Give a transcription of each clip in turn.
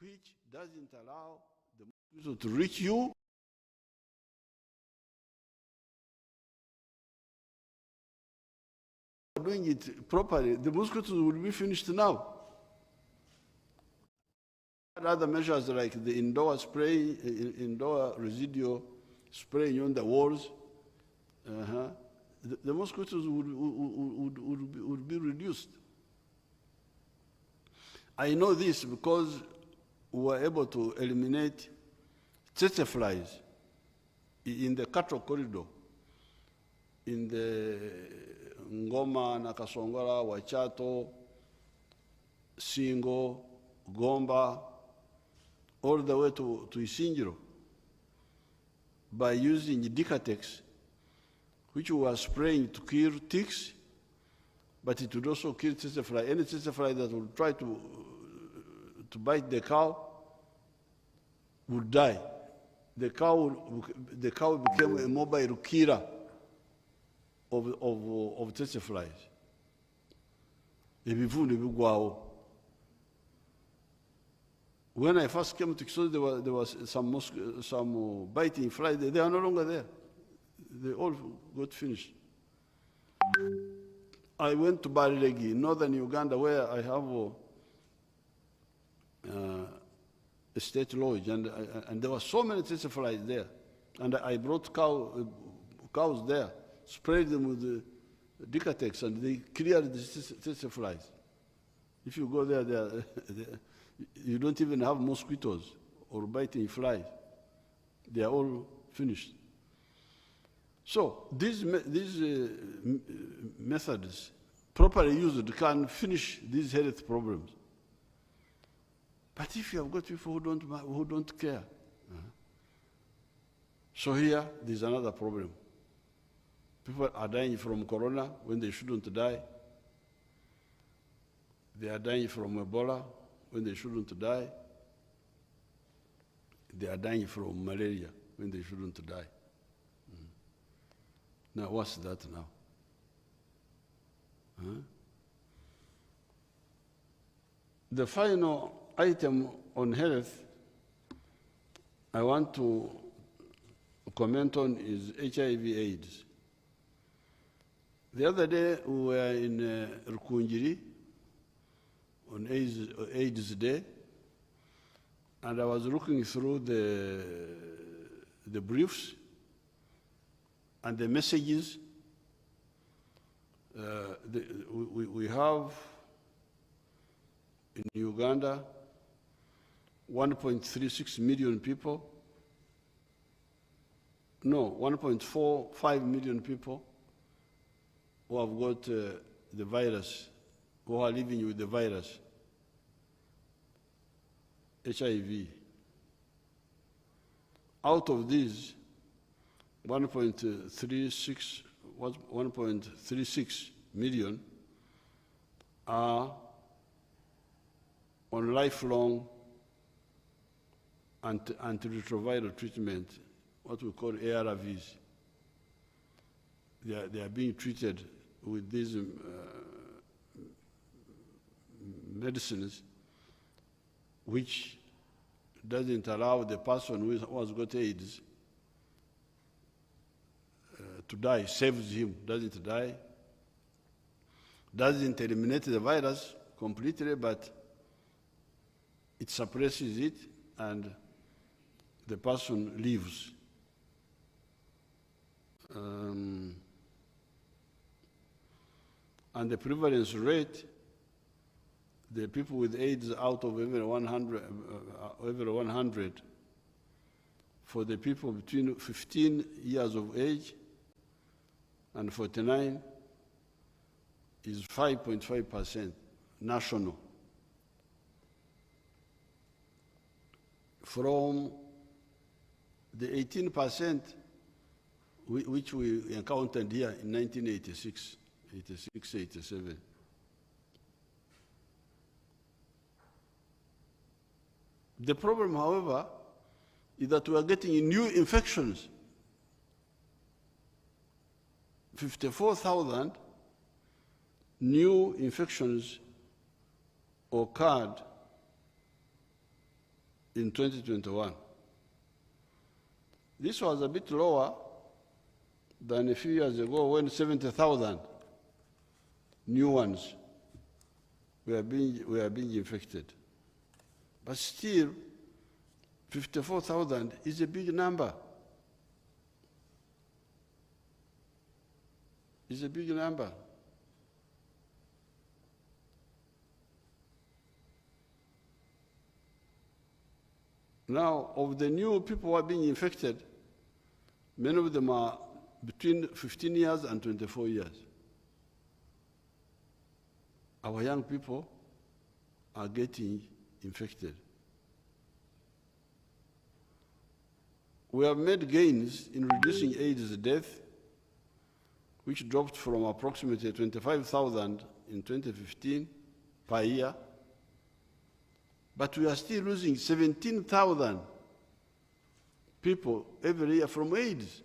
which doesn't allow the mosquito to reach you. Doing it properly, the mosquitoes will be finished now. Other measures like the indoor spray, indoor residual spraying on the walls, the mosquitoes would be reduced. I know this because we were able to eliminate tsetse flies in the cattle corridor, in the Ngoma, Nakasongola, Wachato, Singo, Gomba, all the way to Isingiro, by using Decatex, which we were spraying to kill ticks, but it would also kill tsetse fly. Any tsetse fly that would try to bite the cow would die. The cow became a mobile killer of tsetse flies. When I first came to Kisozi, there was some biting flies. They are no longer there. They all got finished. I went to Barilegi, northern Uganda, where I have a state lodge, and there were so many tsetse flies there. And I brought cows there, sprayed them with the Decatex, and they cleared the tsetse flies. If you go there, you don't even have mosquitoes or biting flies. They are all finished. So these methods, properly used, can finish these health problems. But if you have got people who don't care, so here there's another problem. People are dying from corona when they shouldn't die. They are dying from Ebola when they shouldn't die. They are dying from malaria when they shouldn't die. Now, what's that now? The final item on health I want to comment on is HIV/AIDS. The other day we were in Rukungiri on AIDS Day, and I was looking through the briefs and the messages. We have in Uganda 1.36 million people, no, 1.45 million people who have got the virus, who are living with the virus, HIV. Out of these, 1.36 million are on lifelong antiretroviral treatment, what we call ARVs. They are being treated with these medicines, which doesn't allow the person who has got AIDS to die, saves him, doesn't die, doesn't eliminate the virus completely, but it suppresses it and the person lives. And the prevalence rate, the people with AIDS out of every 100, for the people between 15 years of age and 49 is 5.5% national. From the 18% which we encountered here in 1986, 87. The problem, however, is that we are getting new infections. 54,000 new infections occurred in 2021. This was a bit lower than a few years ago when 70,000 new ones were being infected. But still, 54,000 is a big number. It's a big number. Now, of the new people who are being infected, many of them are between 15 years and 24 years. Our young people are getting infected. We have made gains in reducing AIDS death, which dropped from approximately 25,000 in 2015 per year, but we are still losing 17,000 people every year from AIDS.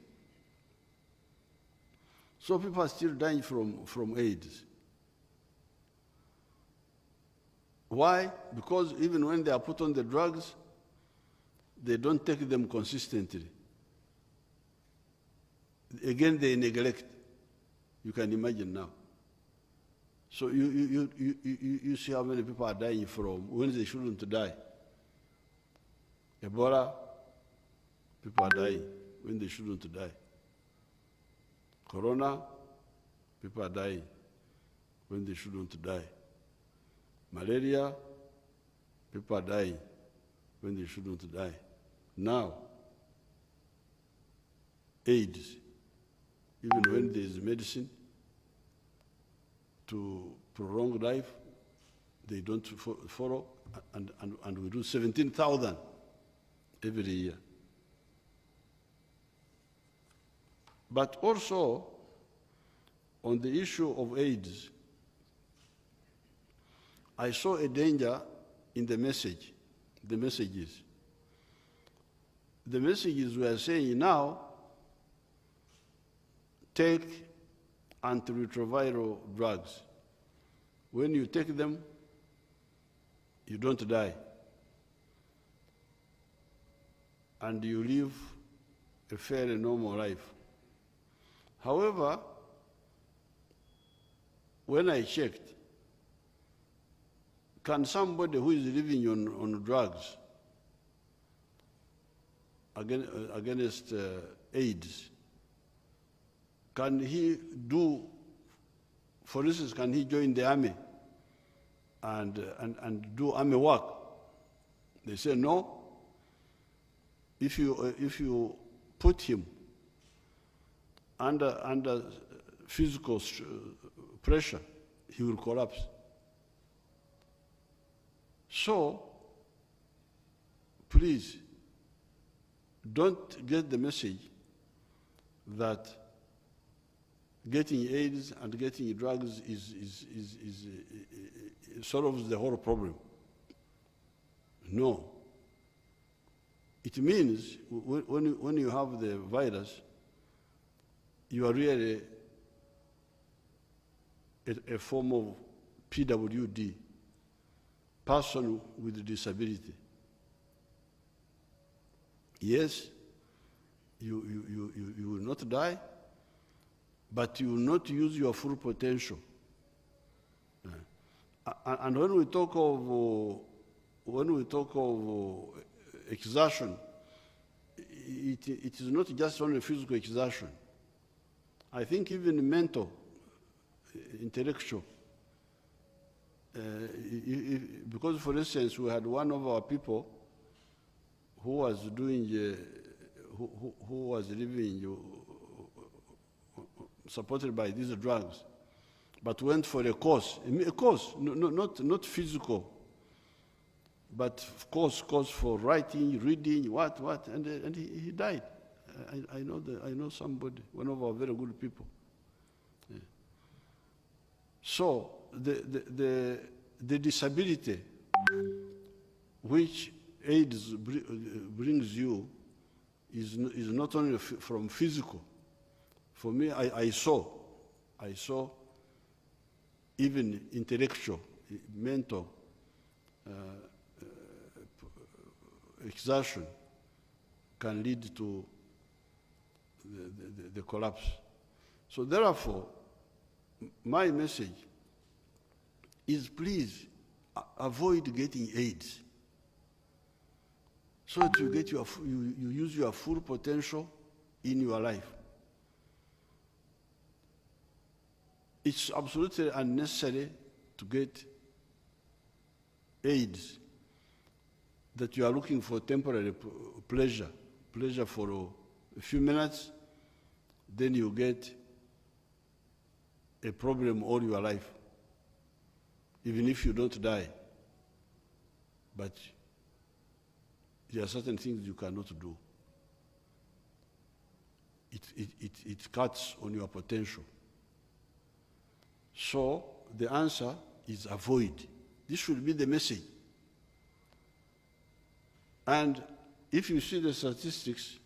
So people are still dying from AIDS. Why? Because even when they are put on the drugs, they don't take them consistently. Again, they neglect. You can imagine now. So you see how many people are dying from when they shouldn't die. Ebola, people are dying when they shouldn't die. Corona, people are dying when they shouldn't die. Malaria, people are dying when they shouldn't die. Now, AIDS, even when there is medicine to prolong life, they don't follow, and we do 17,000 every year. But also, on the issue of AIDS, I saw a danger in the message, the messages. The messages were saying now, take antiretroviral drugs. When you take them, you don't die. And you live a fairly normal life. However, when I checked, can somebody who is living on drugs against AIDS, can he do, for instance, can he join the army and do army work? They say no. If you put him under physical pressure, he will collapse. So, please, don't get the message that getting AIDS and getting drugs solves the whole problem. No. It means when you have the virus, you are really a form of PWD, person with disability. Yes, you will not die, but you will not use your full potential. And when we talk of exertion, it is not just only physical exertion. I think even mental, intellectual. Because, for instance, we had one of our people who was doing, who was living, supported by these drugs, but went for a course, not physical, but course for writing, reading, what, and he died. I know somebody, one of our very good people. Yeah. So the disability which AIDS brings you is not only from physical. For me, I saw I saw even intellectual, mental exertion can lead to the collapse. So therefore, my message is please avoid getting AIDS so that you get you use your full potential in your life. It's absolutely unnecessary to get AIDS that you are looking for temporary pleasure for a few minutes, then you get a problem all your life, even if you don't die. But there are certain things you cannot do. It cuts on your potential. So the answer is avoid. This should be the message. And if you see the statistics,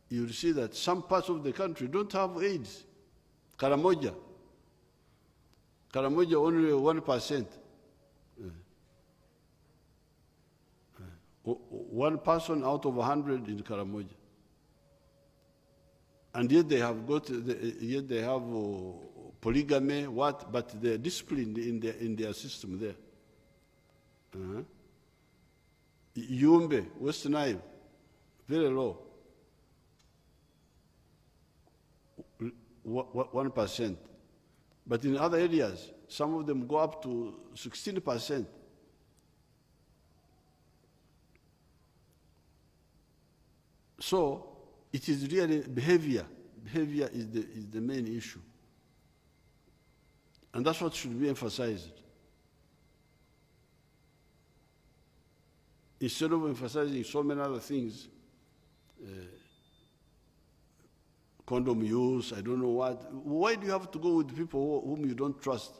you'll see that some parts of the country don't have AIDS. Karamoja only 1%. 1 person out of 100 in Karamoja. And yet they have polygamy, but they're disciplined in their system there. Yumbe, West Nile, very low. 1%. But in other areas, some of them go up to 16%. So it is really behavior. Behavior is the main issue. And that's what should be emphasized. Instead of emphasizing so many other things, condom use, I don't know what. Why do you have to go with people whom you don't trust?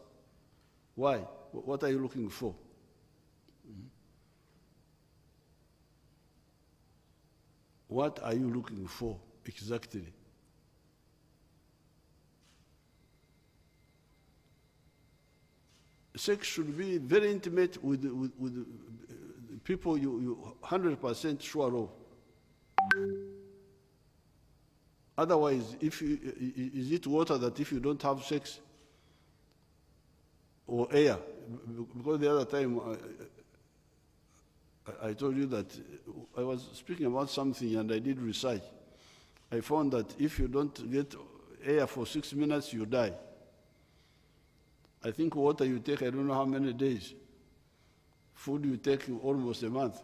Why? What are you looking for? What are you looking for exactly? Sex should be very intimate with people you 100% sure of. Otherwise, is it water that if you don't have sex, or air? Because the other time I told you that I was speaking about something and I did research. I found that if you don't get air for 6 minutes, you die. I think water you take, I don't know how many days. Food you take almost a month.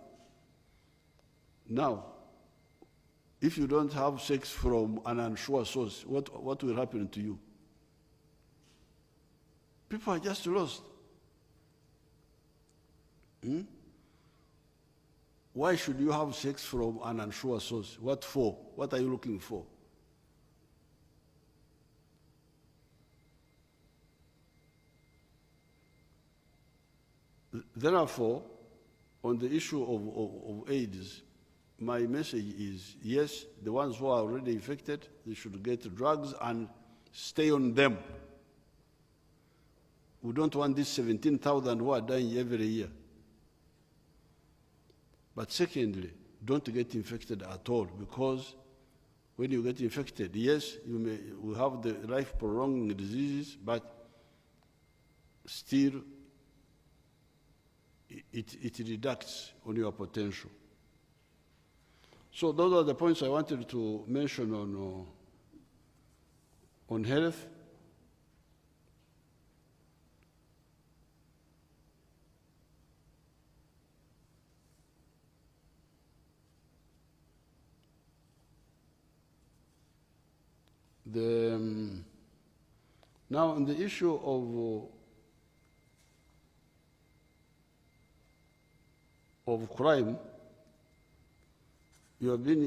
Now, if you don't have sex from an unsure source, what will happen to you? People are just lost. Why should you have sex from an unsure source? What for? What are you looking for? Therefore, on the issue of AIDS, my message is, yes, the ones who are already infected, they should get drugs and stay on them. We don't want these 17,000 who are dying every year. But secondly, don't get infected at all, because when you get infected, yes, you will have the life-prolonging diseases, but still it reducts on your potential. So those are the points I wanted to mention on health. Now, on the issue of crime, you have been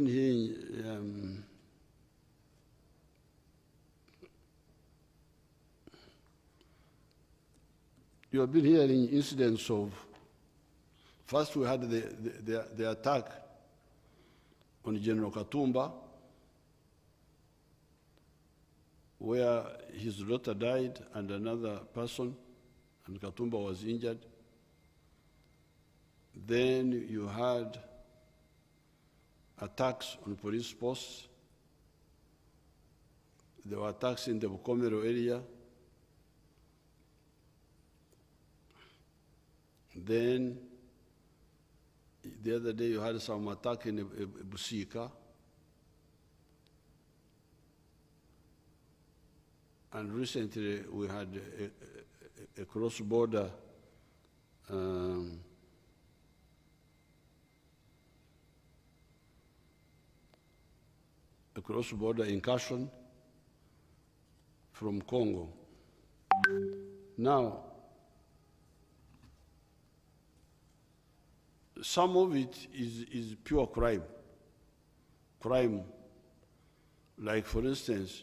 hearing you have been hearing incidents of. First, we had the attack on General Katumba. where his daughter died and another person, and Katumba was injured. Then you had attacks on police posts. There were attacks in the Bukomero area. Then the other day you had some attack in Busika. And recently we had a cross-border incursion from Congo. Now, some of it is pure crime. Crime, like for instance,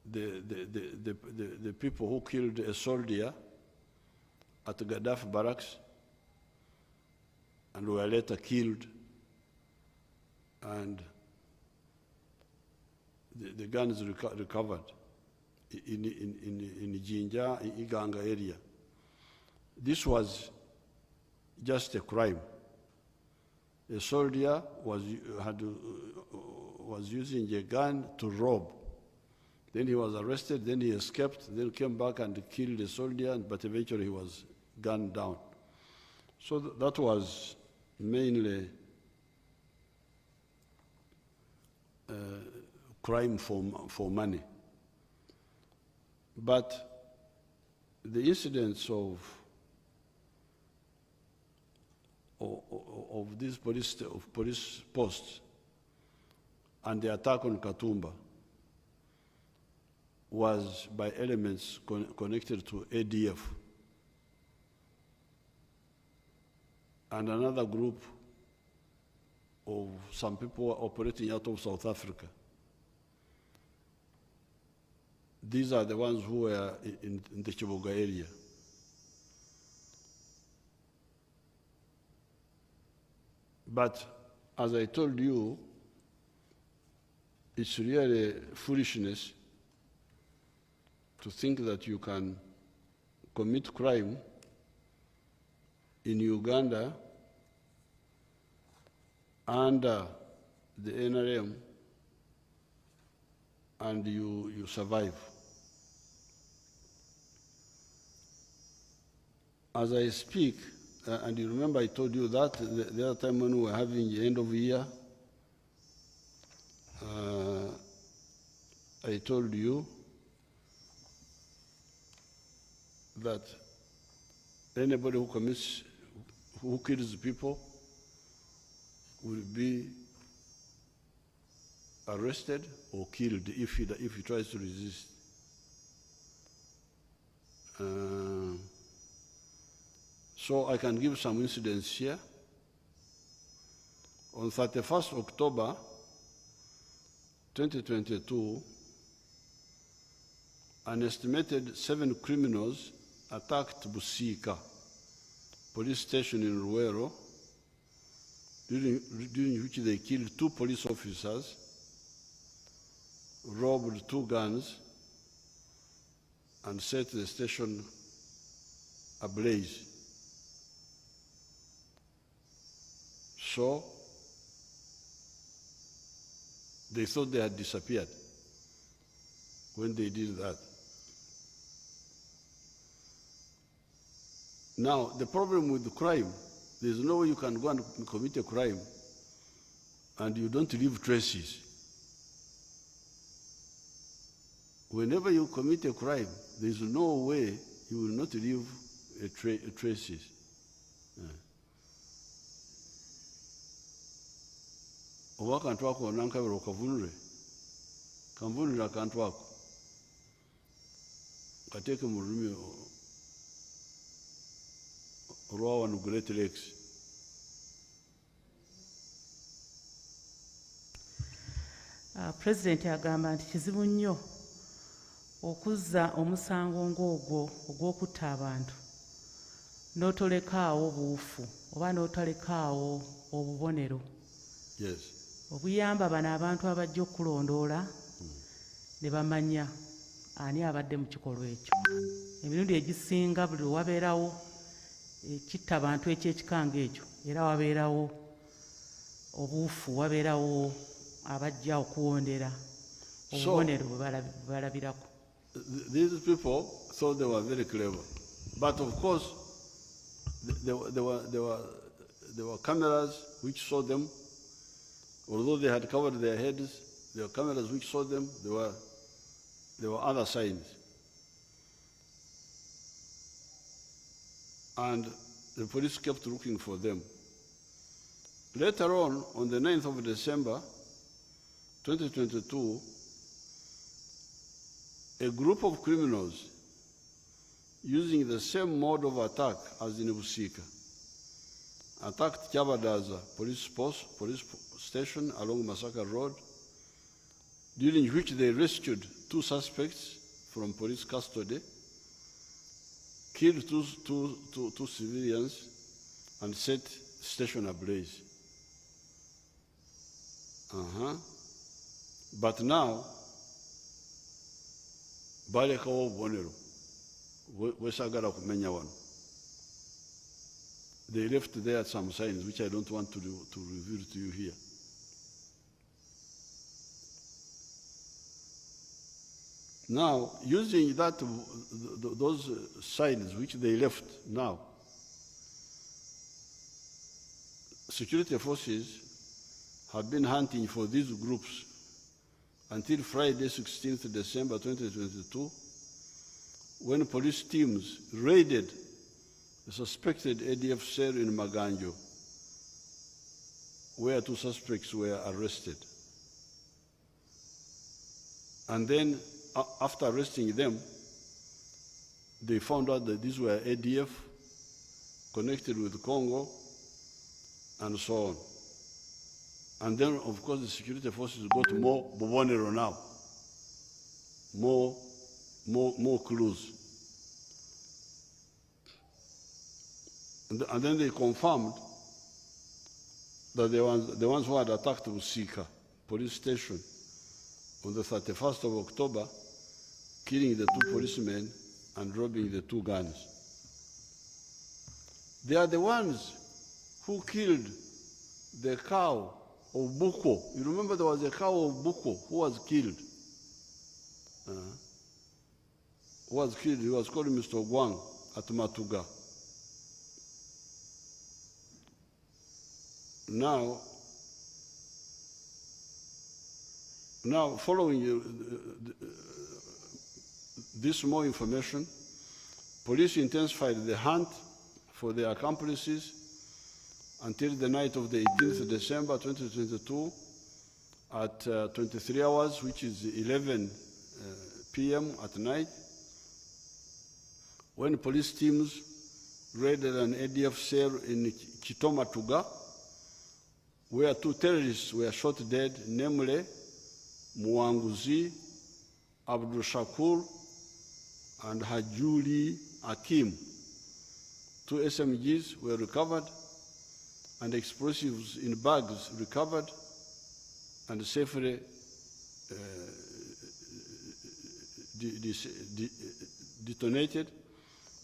the people who killed a soldier at Gaddafi barracks and were later killed, and the guns recovered in Jinja, in Iganga area. This was just a crime. A soldier was using a gun to rob. Then he was arrested, then he escaped, then came back and killed a soldier, but eventually he was gunned down. So that was mainly crime for money. But the incidents of these police posts and the attack on Katumba was by elements connected to ADF and another group of some people operating out of South Africa. These are the ones who were in the Chiboga area. But as I told you, it's really foolishness to think that you can commit crime in Uganda under the NRM and you survive. As I speak, and you remember I told you that the other time when we were having the end of the year, I told you that anybody who kills people will be arrested or killed if he tries to resist. So I can give some incidents here. On 31st October 2022, an estimated 7 criminals attacked Busika police station in Ruero, during which they killed 2 police officers, robbed 2 guns, and set the station ablaze. So they thought they had disappeared when they did that. Now, the problem with the crime, there's no way you can go and commit a crime and you don't leave traces. Whenever you commit a crime, there's no way you will not leave traces. Oba akantu ako nankabira okavunule, kanvunulira akantu ako, kateeke mu lulimi olwa wano Great Lakes. President agamba nti kizibu nnyo okuzza omusango ng'ogwo ogw'okutta abantu n'otolekaawo buufu oba n'otolekaawo obubonero. Yes. Obuyamba bano abantu abajja okulondoola ne bamanya ani abadde mu kikolwa ekyo. Emirundi egisinga buli wabeerawo ekitta abantu ekyekikanga ekyo era wabeerawo obuufu, wabeerawo abajja okuwondera obubonero bwe balabirako. These people thought they were very clever, but of course there were cameras which saw them. Although they had covered their heads, there were cameras which saw them. There were other signs. And the police kept looking for them. Later on the 9th of December, 2022, a group of criminals using the same mode of attack as in Busika attacked Kyabadaza police station along Masaka Road, during which they rescued 2 suspects from police custody, killed two civilians, and set station ablaze. But now, balekawo obubonero bwesagala kumenya wano. They left there some signs which I don't want to reveal to you here. Now, using those signs which they left now, security forces have been hunting for these groups until Friday, 16th December 2022, when police teams raided the suspected ADF cell in Maganjo, where 2 suspects were arrested. And then, after arresting them, they found out that these were ADF connected with Congo and so on. And then, of course, the security forces got more bubonero now, more clues. And then they confirmed that the ones who had attacked Busika police station on the 31st of October, killing the 2 policemen and robbing the 2 guns. They are the ones who killed the cow of Buko. You remember there was a cow of Buko who was killed. He was called Mr. Gwang at Matuga. Now, following this more information, police intensified the hunt for their accomplices until the night of the 18th December 2022 at 23 hours, which is 11 p.m. at night, when police teams raided an ADF cell in Chitomatuga, where 2 terrorists were shot dead, namely Muanguzi, Abdul Shakur, and Hajuli Akim. 2 SMGs were recovered, and explosives in bags recovered and safely detonated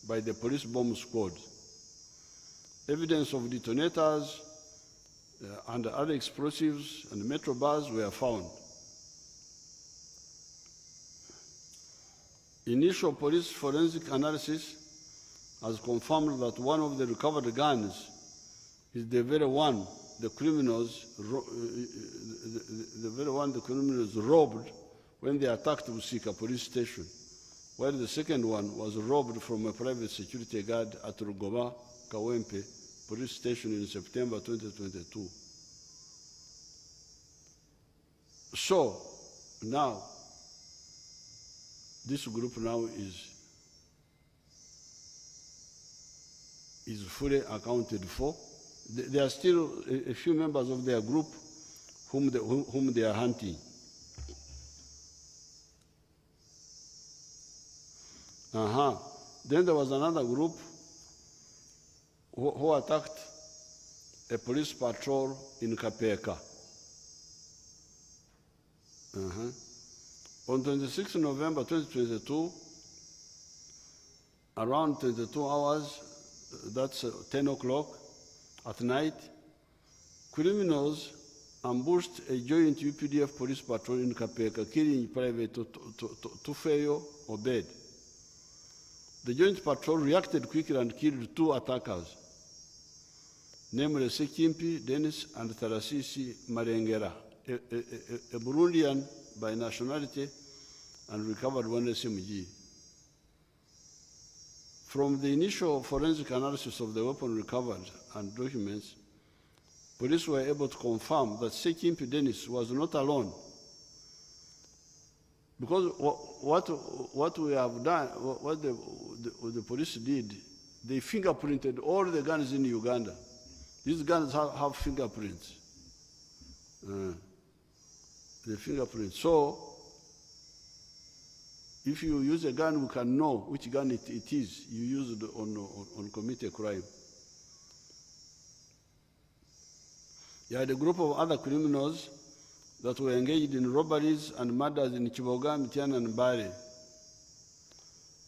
by the police bomb squad. Evidence of detonators and other explosives and metro bars were found. Initial police forensic analysis has confirmed that one of the recovered guns is the very one the criminals robbed when they attacked Busika police station, while the second one was robbed from a private security guard at Rugoma Kawempe police station in September 2022. So now, this group now is fully accounted for. There are still a few members of their group whom they are hunting. Then there was another group who attacked a police patrol in Kapeka. On 26 November 2022, around 22 hours, that's 10 o'clock at night, criminals ambushed a joint UPDF police patrol in Kapeka, killing Private Tufeyo Obed. The joint patrol reacted quickly and killed 2 attackers, namely Sekimpi Dennis and Tarasisi Marengera, a Burundian by nationality, and recovered 1 SMG. From the initial forensic analysis of the weapon recovered and documents, police were able to confirm that Sekimpi Dennis was not alone. Because what we have done, what the police did, they fingerprinted all the guns in Uganda. These guns have fingerprints. The fingerprints. So, if you use a gun, we can know which gun it is you used on commit a crime. You had a group of other criminals that were engaged in robberies and murders in Kiboga, Mitiana, and Mbale.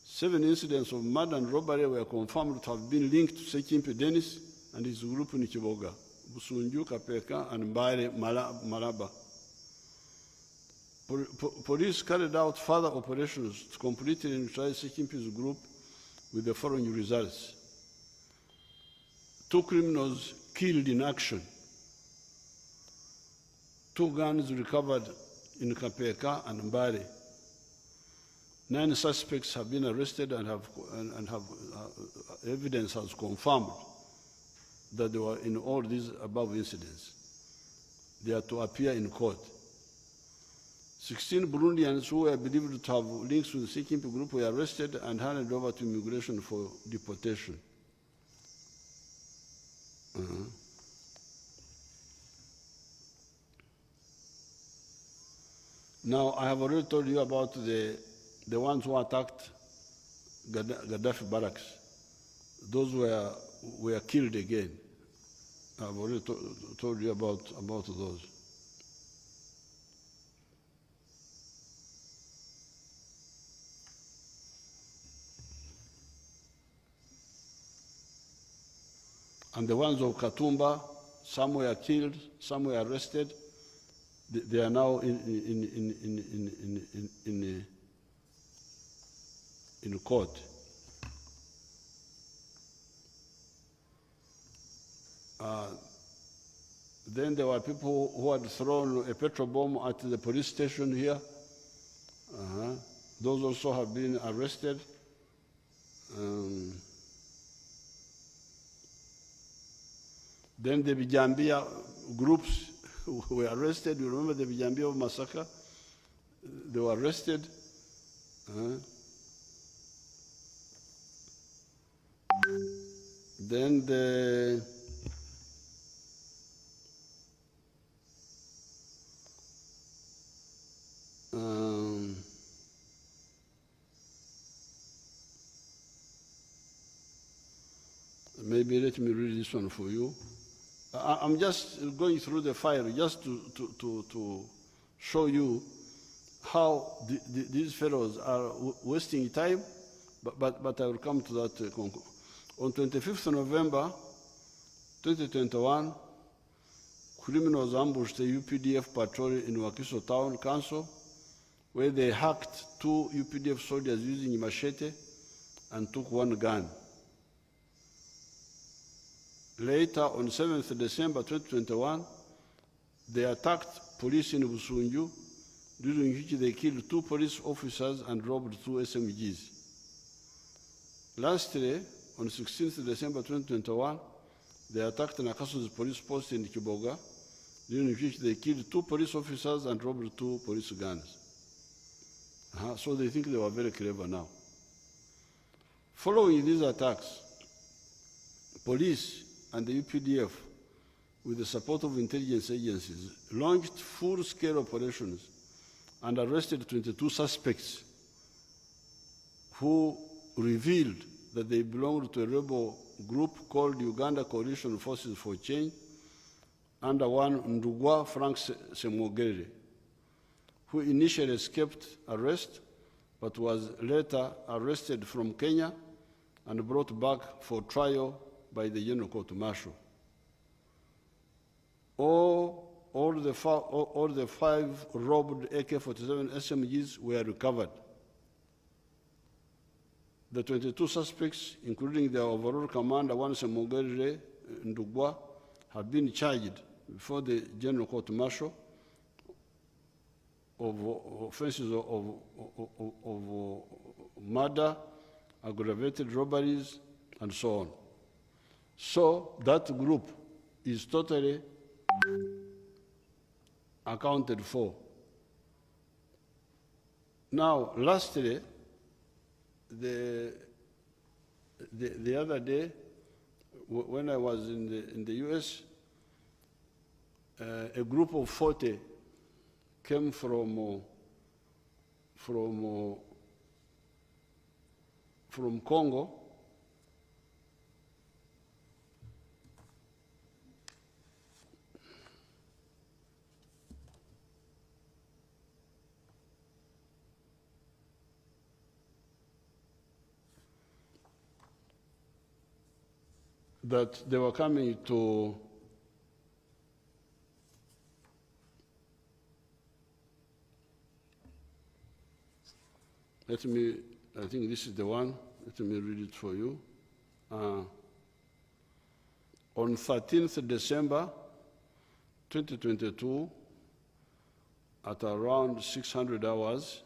7 incidents of murder and robbery were confirmed to have been linked to Sekimpi Dennis and his group in Kiboga, Busunju, Kapeka, and Mbale, Malaba. Police carried out further operations to completely neutralize Sekimpi's group with the following results. 2 criminals killed in action. 2 guns recovered in Kapeka and Mbale. 9 suspects have been arrested and evidence has confirmed that they were in all these above incidents. They are to appear in court. 16 Burundians who were believed to have links with the Sekimpi group were arrested and handed over to immigration for deportation. Now, I have already told you about the ones who attacked Gaddafi barracks. Those were killed again. I've already told you about those. And the ones of Katumba, some were killed, some were arrested. They are now in court. Then there were people who had thrown a petrol bomb at the police station here. Those also have been arrested. Then the Bijambia groups were arrested. You remember the Bijambia massacre? They were arrested. Then the maybe let me read this one for you. I'm just going through the file just to show you how these fellows are wasting time, but I will come to that. On 25th November 2021, criminals ambushed a UPDF patrol in Wakiso Town Council, where they hacked 2 UPDF soldiers using machete and took 1 gun. Later, on 7th December 2021, they attacked police in Busunju, during which they killed 2 police officers and robbed 2 SMGs. Lastly, on 16th December 2021, they attacked Nakasu's police post in Kiboga, during which they killed 2 police officers and robbed 2 police guns. So they think they were very clever now. Following these attacks, police and the UPDF, with the support of intelligence agencies, launched full-scale operations and arrested 22 suspects who revealed that they belonged to a rebel group called Uganda Coalition Forces for Change, under one Ndugwa Frank Semwogere, who initially escaped arrest, but was later arrested from Kenya and brought back for trial by the General Court Martial. All the 5 robbed AK-47 SMGs were recovered. The 22 suspects, including their overall commander, Okwogera Ndugwa, have been charged before the General Court Martial of offenses of murder, aggravated robberies, and so on. So that group is totally accounted for. Now, lastly, the other day, when I was in the US, a group of 40 came from Congo, that they were coming to I think this is the one. Let me read it for you. On 13th December 2022, at around 600 hours,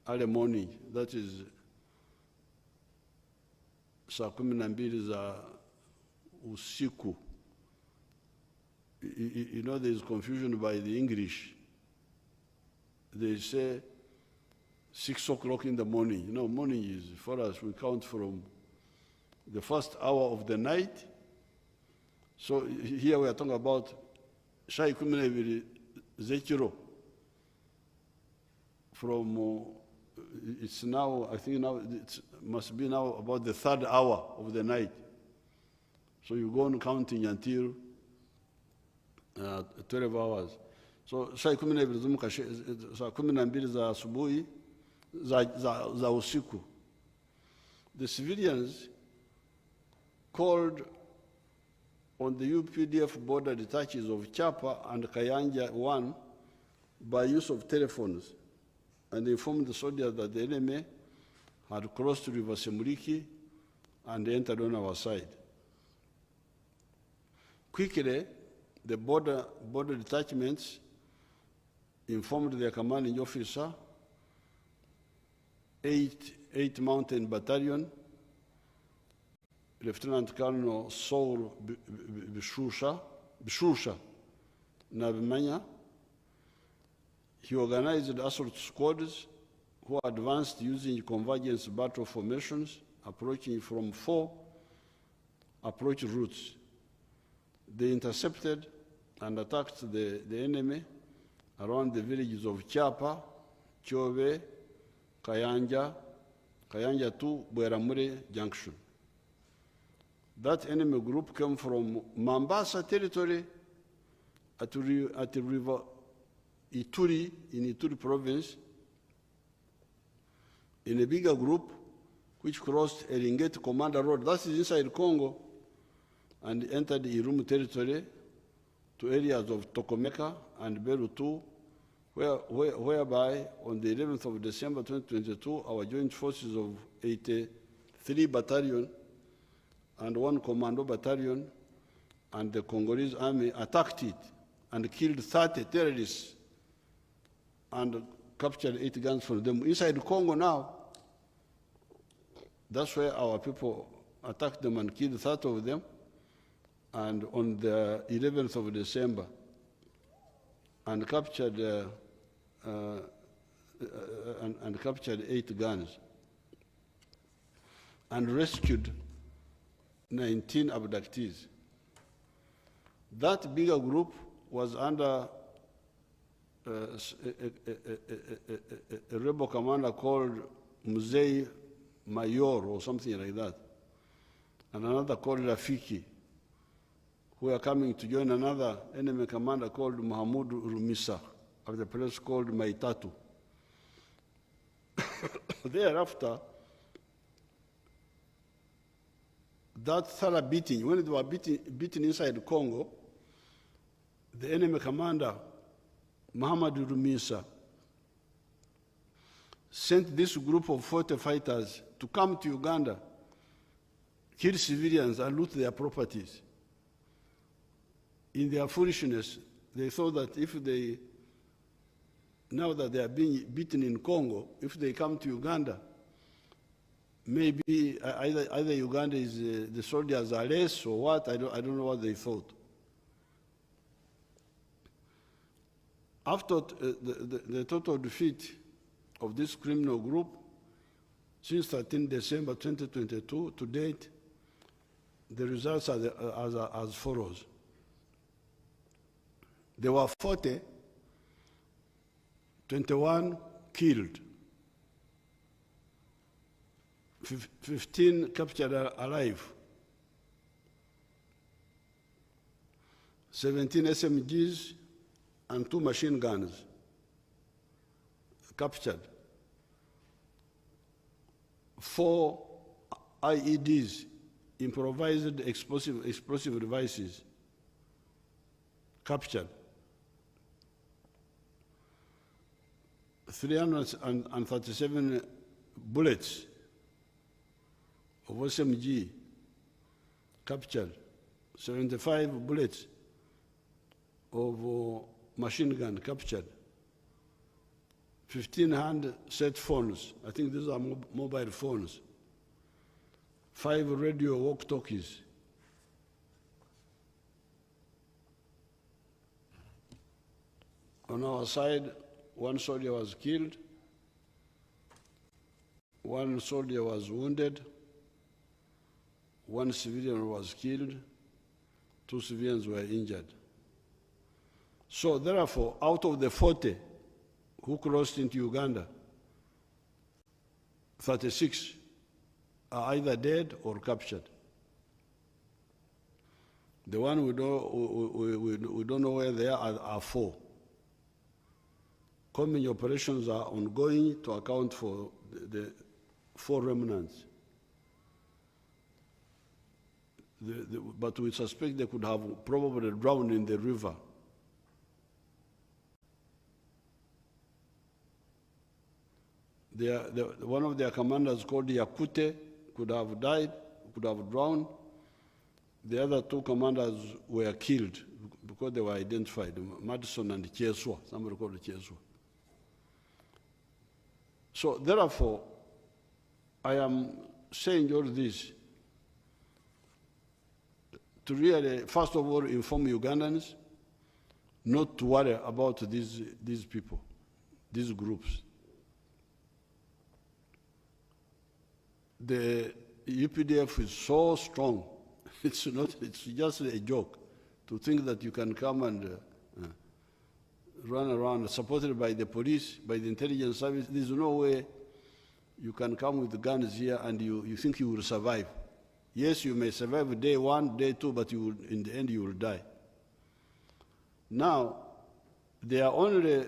early morning, that is saa 12 za usiku. You know, there is confusion by the English. They say 6 o'clock in the morning. You know, morning is, for us, we count from the first hour of the night. So here we are talking about saa 12 z'ekiro. From, it's now, I think now, it must be now about the 3rd hour of the night. So you go on counting until 12 hours. So saa 12 za asubuhi, za usiku. The civilians called on the UPDF border detachers of Chapa and Kayanja 1 by use of telephones, and informed the soldiers that the enemy had crossed River Semuliki and entered on our side. Quickly, the border detachments informed their commanding officer, 8th Mountain Battalion, Lieutenant Colonel Saul Bishusha Nabimanya. He organized assault squads who advanced using convergence battle formations, approaching from 4 approach routes. They intercepted and attacked the enemy around the villages of Chapa, Chove, Kayanja 2, Bweramure Junction. That enemy group came from Mambasa territory at the river Ituri, in Ituri province, in a bigger group which crossed Eringeti Commander Road, that is inside Congo, and entered Irumu territory to areas of Tokomeka and Berutu, whereby on the 11th of December 2022, our joint forces of 83 Battalion and 1 Commando Battalion and the Congolese Army attacked it and killed 30 terrorists and captured 8 guns from them. Inside Congo now, that's where our people attacked them and killed 30 of them. And on the 11th of December, and captured 8 guns, and rescued 19 abductees. That bigger group was under a rebel commander called Museveni Mayor or something like that, and another called Rafiki, who are coming to join another enemy commander called Mahamudu Rumisa of the place called Maitatu. Thereafter, that thorough beating, when they were beaten inside Congo, the enemy commander, Muhammadu Rumisa, sent this group of 40 fighters to come to Uganda, kill civilians and loot their properties. In their foolishness, they thought that if they, now that they are being beaten in Congo, if they come to Uganda, maybe either Uganda is the soldiers are less or what, I don't know what they thought. After the total defeat of this criminal group, since 13 December 2022 to date, the results are as follows. There were 40, 21 killed, 15 captured alive, 17 SMGs and 2 machine guns captured, 4 IEDs, improvised explosive devices, captured, 337 bullets of SMG captured, 75 bullets of machine gun captured, 15 handset phones, I think these are mobile phones, 5 radio walkie-talkies, on our side, 1 soldier was killed, 1 soldier was wounded, 1 civilian was killed, 2 civilians were injured. So therefore, out of the 40 who crossed into Uganda, 36 are either dead or captured. The one we don't know where they are 4. Combined operations are ongoing to account for the 4 remnants. But we suspect they could have probably drowned in the river. One of their commanders called Yakute could have died, could have drowned. The other 2 commanders were killed because they were identified, Madison and Cheswa, somebody called Cheswa. So therefore, I am saying all this to really, first of all, inform Ugandans not to worry about these people, these groups. The UPDF is so strong, it's just a joke to think that you can come and run around supported by the police, by the intelligence service. There's no way you can come with guns here and you think you will survive. Yes, you may survive day 1, day 2, but in the end you will die. Now, their only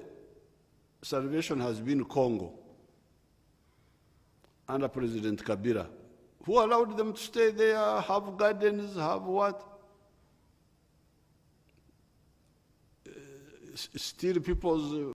salvation has been Congo under President Kabila, who allowed them to stay there, have gardens, have what? Steal people's